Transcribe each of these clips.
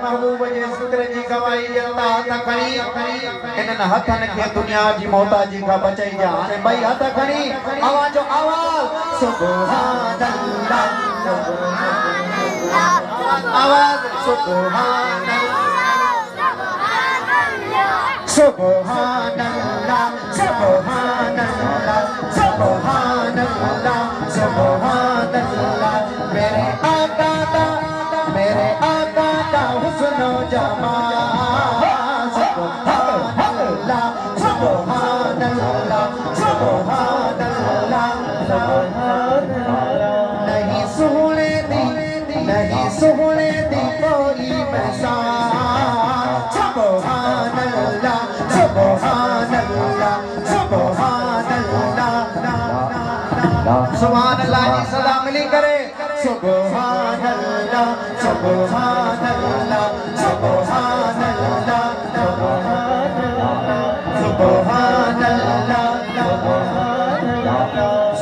محبوب جي ذکر جي گواہی ڏيندا هٿ کڻي انن هٿن کي دنيا جي محتاجي کان بچائي جا هاڻي ٻئي هٿ کڻي اوان جو آواز سبحان اللہ آواز سبحان سبحان اللہ سبحان اللہ سبحان اللہ سبحان اللہ میرے آقا دا حسن و جمال سبحان اللہ سبحان اللہ سبحان اللہ سبحان اللہ نہیں سونے دی کوئی مثال سبحان اللہ سبحان اللہ سبحان اللہ سبحان اللہ جی صدا ملی کرے سبحان اللہ سبحان اللہ سبحان اللہ سبحان اللہ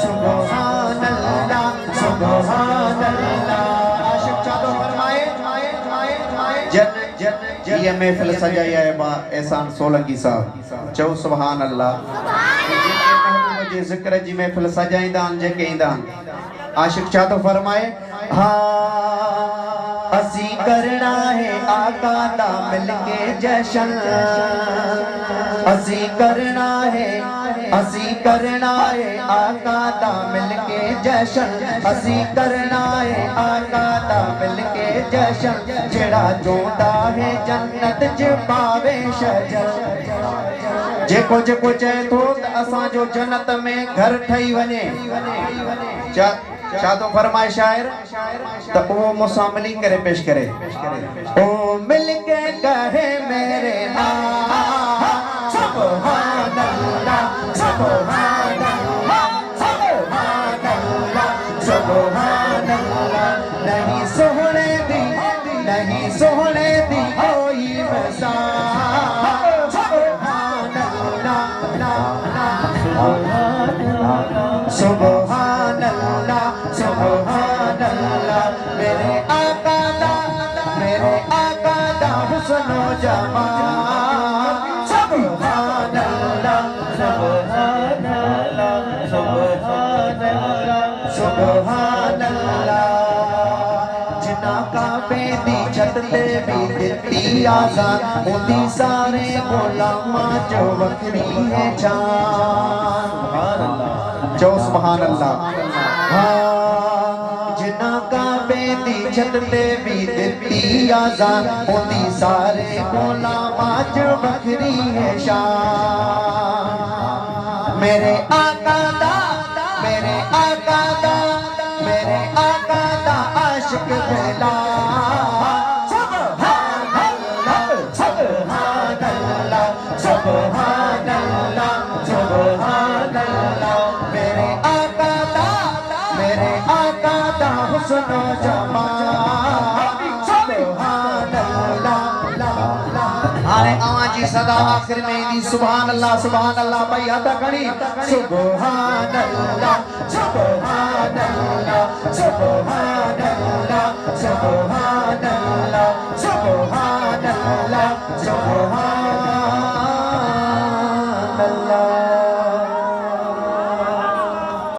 سبحان اللہ سبحان اللہ عاشق چادو فرمائے یہ محفل سجائی ہے با احسان سولنگی صاحب چو سبحان اللہ جے ذکر جی محفل سجائیں دان جے کہیں دان عاشق چادو فرمائے اسی کرنا ہے آقا دا مل کے جشن اسی کرنا ہے آقا دا مل کے جشن اسی کرنا ہے آقا دا مل کے جشن جڑا جوندا ہے جنت چ پاوے شجر جیکو چاہے تو اساں جو جنت میں گھر ٹھئی ونے چاہتو فرمائے شاعر تو وہ مساملی کرے پیش کرے او مل کے کہے میرے نام سبحان اللہ سبحان اللہ سبحان اللہ سبحان اللہ نہیں سونے دی کوئی مثال سبحان اللہ سبحان اللہ سبحان اللہ میرے آقا دا حسن و جمال سبحان اللہ سبحان اللہ سبحان اللہ سبحان اللہ جنا کعبے دی چھت تے بھی دتی آزان ہوندی سارے غلاماں جو وکری ہے جان سبحان اللہ جو سبحان اللہ جنا کعبے دی چھت تے بھی دتی آزان ہوندی سارے غلاماں جو وکری ہے شان میرے آقا دا عاشق بلا سبحان اللہ سبحان اللہ سبحان اللہ سبحان اللہ میرے آقا دا حسن و جمال سبحان اللہ آنے آوان جی صدا آخر میں دی سبحان اللہ بھائی آتا کھڑی سبحان اللہ سبحان اللہ سبحان اللہ سبحان اللہ سبحان اللہ